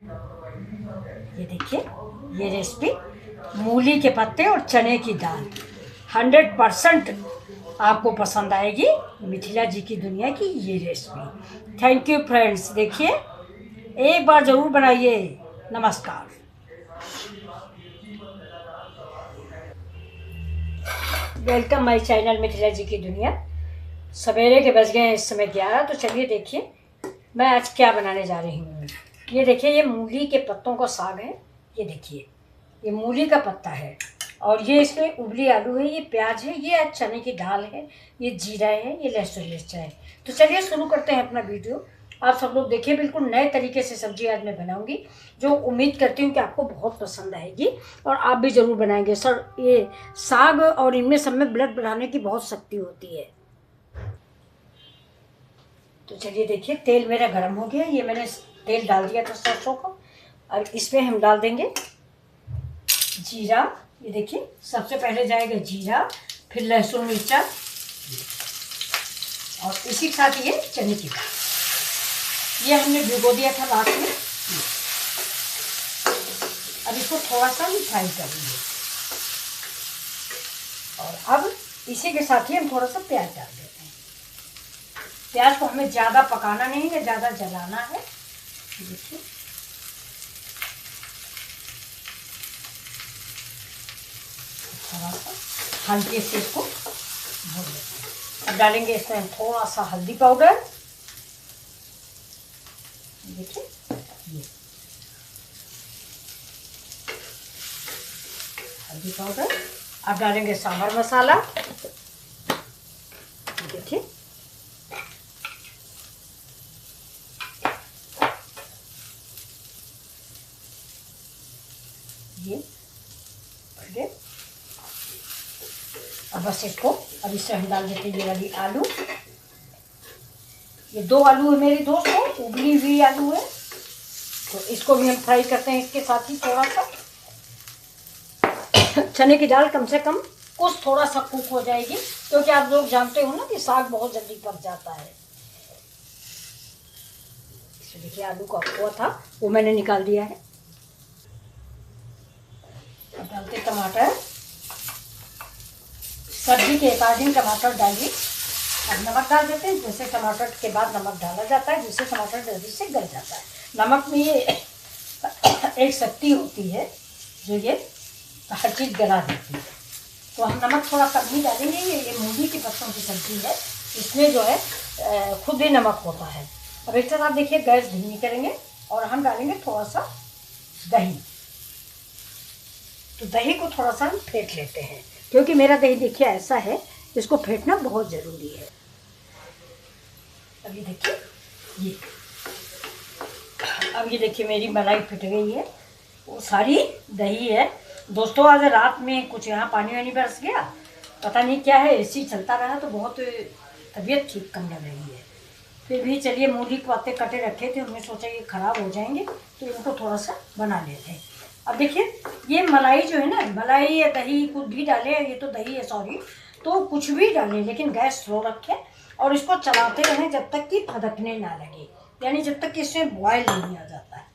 ये देखिए, ये रेसिपी मूली के पत्ते और चने की दाल 100% आपको पसंद आएगी। मिथिला जी की दुनिया की ये रेसिपी। Thank you friends. देखिए, एक बार ज़रूर बनाइए। नमस्कार। वेलकम माय चैनल मिथिला जी की दुनिया। सवेरे के बज गए हैं इस समय 11। तो चलिए देखिए मैं आज क्या बनाने जा रही हूँ। ये देखिए, ये मूली के पत्तों का साग है। ये देखिए, ये मूली का पत्ता है और ये इसमें उबली आलू है, ये प्याज है, ये चने की दाल है, ये जीरा है, ये लहसुन मिर्चा है। तो चलिए शुरू करते हैं अपना वीडियो। आप सब लोग देखिए, बिल्कुल नए तरीके से सब्जी आज मैं बनाऊंगी, जो उम्मीद करती हूँ कि आपको बहुत पसंद आएगी और आप भी ज़रूर बनाएंगे। सर, ये साग और इनमें सब में ब्लड बढ़ाने की बहुत शक्ति होती है। तो चलिए देखिए, तेल मेरा गर्म हो गया। ये मैंने तेल डाल दिया था सरसों को। और इसमें हम डाल देंगे जीरा। ये देखिए, सबसे पहले जाएगा जीरा, फिर लहसुन मिर्चा और इसी के साथ ये चने की दाल। ये हमने भिगो दिया था रात में। अब इसको थोड़ा सा ही फ्राई करेंगे और अब इसी के साथ ही हम थोड़ा सा प्याज डाल देते हैं। प्याज को हमें ज़्यादा पकाना नहीं है, ज़्यादा जलाना है। देखिए, थोड़ा सा हल्के से इसको भून लेते हैं। अब डालेंगे इसमें हम थोड़ा सा हल्दी पाउडर। देखिए, ये हल्दी पाउडर। अब डालेंगे सांभर मसाला। देखिए, ये अब बस इसको, अब इससे हम डाल देते हैं ये वाली आलू। ये 2 आलू है मेरी दोस्तों, उबली हुई आलू है। तो इसको भी हम फ्राई करते हैं इसके साथ ही थोड़ा सा। चने की दाल कम से कम कुछ थोड़ा सा कुक हो जाएगी, क्योंकि आप लोग जानते हो ना कि साग बहुत जल्दी पक जाता है। इसमें देखिए, आलू का खोआ था वो मैंने निकाल दिया है। अब डालते टमाटर। सब्जी के अकॉर्डिंग टमाटर डालिए। अब नमक डाल देते हैं। जैसे टमाटर के बाद नमक डाला जाता है, जिससे टमाटर जल्दी से गल जाता है। नमक में ये एक शक्ति होती है जो ये हर चीज़ गला देती है। तो हम नमक थोड़ा कम ही डालेंगे। ये मूली की पत्तों की सब्जी है, इसमें जो है खुद ही नमक होता है। अब एक तरह आप देखिए, गैस धीमी करेंगे और हम डालेंगे थोड़ा सा दही। तो दही को थोड़ा सा हम फेंट लेते हैं, क्योंकि मेरा दही देखिए ऐसा है, इसको फेंटना बहुत ज़रूरी है। अब ये देखिए, ये अब ये देखिए मेरी मलाई फिट गई है, वो सारी दही है। दोस्तों, आज रात में कुछ यहाँ पानी वानी बरस गया, पता नहीं क्या है, एसी चलता रहा तो बहुत तबीयत ठीक कम लग रही है। फिर भी चलिए, मूली के पत्ते कटे रखे थे, हमने सोचा ये ख़राब हो जाएंगे तो इनको थोड़ा सा बना लेते हैं। अब देखिए, ये मलाई जो है ना, मलाई या दही कुछ भी डालें, ये तो दही है सॉरी, तो कुछ भी डालें, लेकिन गैस स्लो रखें और इसको चलाते रहें जब तक कि फदकने ना लगे, यानी जब तक कि इसमें बॉयल नहीं आ जाता है।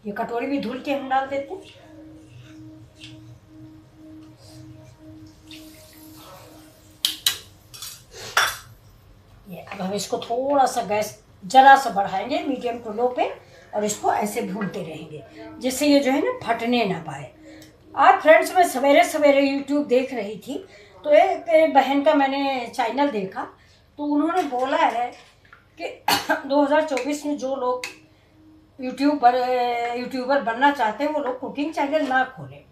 ये कटोरी भी धुल के हम डाल देते हैं। ये अब हम इसको थोड़ा सा गैस जरा सा बढ़ाएंगे, मीडियम टू लो पे, और इसको ऐसे भूनते रहेंगे जिससे ये जो है ना फटने ना पाए। आज फ्रेंड्स, मैं सवेरे सवेरे यूट्यूब देख रही थी, तो एक बहन का मैंने चैनल देखा, तो उन्होंने बोला है कि 2024 में जो लोग यूट्यूबर बनना चाहते हैं वो लोग कुकिंग चैनल ना खोलें।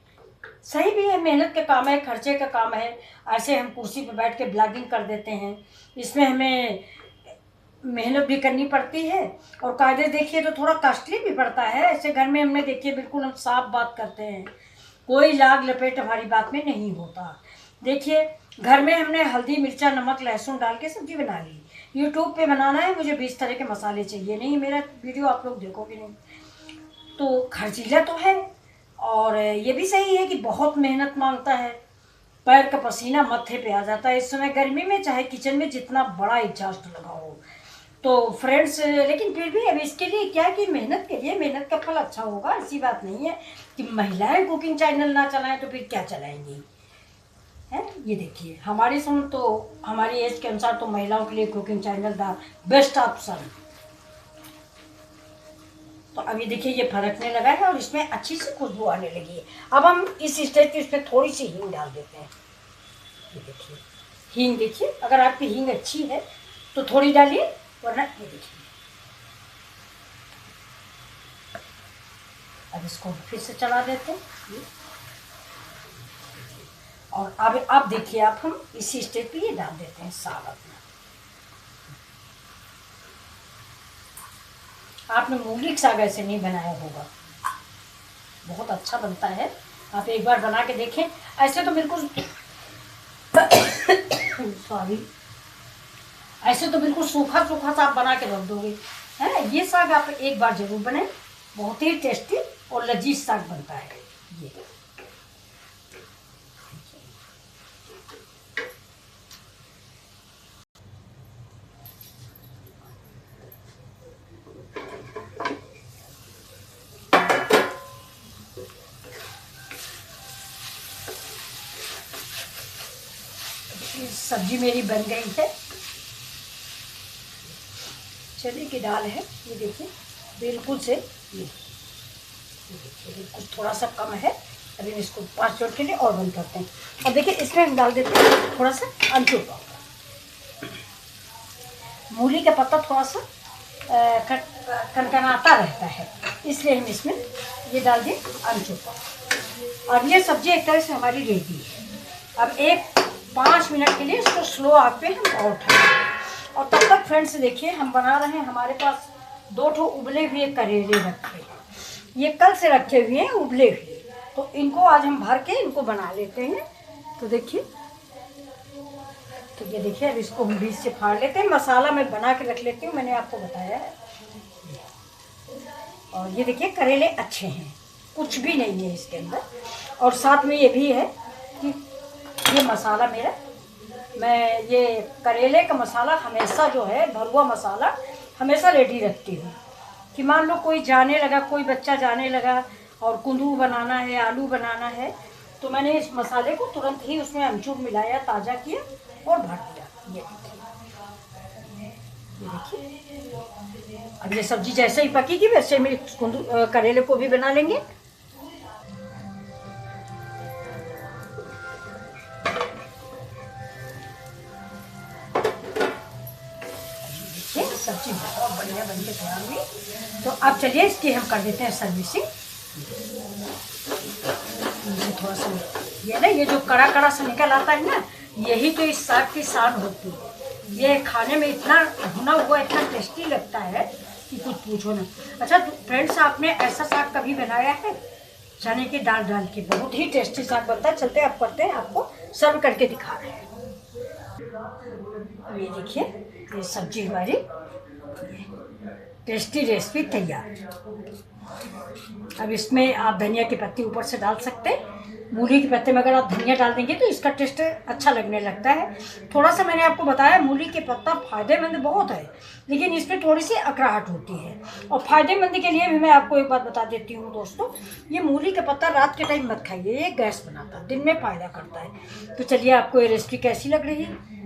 सही भी है, मेहनत का काम है, खर्चे का काम है। ऐसे हम कुर्सी पर बैठ के ब्लॉगिंग कर देते हैं, इसमें हमें मेहनत भी करनी पड़ती है और कायदे देखिए तो थोड़ा कॉस्टली भी पड़ता है। ऐसे घर में हमने देखिए, बिल्कुल हम साफ बात करते हैं, कोई लाग लपेट हमारी बात में नहीं होता। देखिए, घर में हमने हल्दी मिर्चा नमक लहसुन डाल के सब्जी बना ली। यूट्यूब पे बनाना है, मुझे 20 तरह के मसाले चाहिए, नहीं मेरा वीडियो आप लोग देखोगे नहीं। तो खर्चीला तो है, और ये भी सही है कि बहुत मेहनत मांगता है, पैर का पसीना मत्थे पे आ जाता है। इस समय गर्मी में चाहे किचन में जितना बड़ा एग्जॉस्ट लगा हो, तो फ्रेंड्स, लेकिन फिर भी अब इसके लिए क्या है कि मेहनत करिए, मेहनत का फल अच्छा होगा। ऐसी बात नहीं है कि महिलाएं कुकिंग चैनल ना चलाएं तो फिर क्या चलाएंगी, है। ये देखिए हमारी समय तो, हमारी एज के अनुसार तो महिलाओं के लिए cooking channel the best option. तो अभी देखिए ये फड़कने लगा है और इसमें अच्छी सी खुशबू आने लगी है। अब हम इस स्टेज पे इसमें थोड़ी सी हींग डाल देते हैं। ये देखिए हींग, देखिए अगर आपकी हींग अच्छी है तो थोड़ी डालिए, वरना ये देखिए। अब इसको फिर से चला देते हैं और अब देखिए आप हम इसी स्टेज पे ये डाल देते हैं साग अपना। आपने मूंगली का साग ऐसे नहीं बनाया होगा, बहुत अच्छा बनता है। आप एक बार बना के देखें। ऐसे तो बिल्कुल सॉरी, ऐसे तो बिल्कुल सूखा सूखा सा आप बना के रख दोगे, है। ये साग आप एक बार जरूर बनाएं, बहुत ही टेस्टी और लजीज साग बनता है ये। सब्जी मेरी बन गई है। चने की दाल है, ये देखिए बिल्कुल से, ये देखिए बिल्कुल थोड़ा सा कम है। अभी इसको 5 मिनट के लिए और बंद करते हैं। और देखिए इसमें हम डाल देते हैं थोड़ा सा अमचूर पाउडर। मूली का पत्ता थोड़ा सा कनकनाता रहता है, इसलिए हम इसमें ये डाल दें अमचूर पाउडर। अब ये सब्जी एक तरह से हमारी रेडी है। अब 5 मिनट के लिए इसको स्लो आग पे हम और उठाएंगे। और तब तक फ्रेंड्स देखिए हम बना रहे हैं, हमारे पास 2 ठो उबले हुए करेले रखे हैं। ये कल से रखे हुए हैं उबले हुए, तो इनको आज हम भर के इनको बना लेते हैं। तो देखिए, तो ये देखिए अब इसको हम बीच से फाड़ लेते हैं। मसाला मैं बना के रख लेती हूँ, मैंने आपको बताया है। और ये देखिए करेले अच्छे हैं, कुछ भी नहीं है इसके अंदर। और साथ में ये भी है कि ये मसाला मेरा, मैं ये करेले का मसाला हमेशा जो है, भरुआ मसाला हमेशा रेडी रखती हूँ कि मान लो कोई जाने लगा, कोई बच्चा जाने लगा और कुंदरू बनाना है, आलू बनाना है, तो मैंने इस मसाले को तुरंत ही उसमें अमचूर मिलाया, ताज़ा किया और भर दिया। ये देखिए अब ये सब्जी जैसे ही पकेगी वैसे हम करेले को भी बना लेंगे। सब्जी बहुत बढ़िया बन के तैयार हुई। तो अब चलिए इसकी हम कर देते हैं सर्विसिंग। थोड़ा सा ये ना, ये जो कड़ा कड़ा सा निकल आता है ना, यही तो इस साग की शान होती है। ये खाने में इतना भुना हुआ इतना टेस्टी लगता है कि कुछ पूछो ना। अच्छा फ्रेंड्स, आपने ऐसा साग कभी बनाया है? चने की दाल डाल के बहुत ही टेस्टी साग बनता है। चलते आप करते हैं, आपको सर्व करके दिखा रहे हैं। अब ये देखिए ये सब्जी हमारी टेस्टी रेसिपी तैयार। अब इसमें आप धनिया की पत्ती ऊपर से डाल सकते हैं। मूली के पत्ते में अगर आप धनिया डाल देंगे तो इसका टेस्ट अच्छा लगने लगता है। थोड़ा सा मैंने आपको बताया, मूली के पत्ता फ़ायदेमंद बहुत है, लेकिन इसमें थोड़ी सी अकड़ाहट होती है। और फ़ायदेमंद के लिए भी मैं आपको एक बात बता देती हूँ दोस्तों, ये मूली का पत्ता रात के टाइम मत खाइए, ये गैस बनाता है, दिन में फ़ायदा करता है। तो चलिए, आपको ये रेसिपी कैसी लग रही है?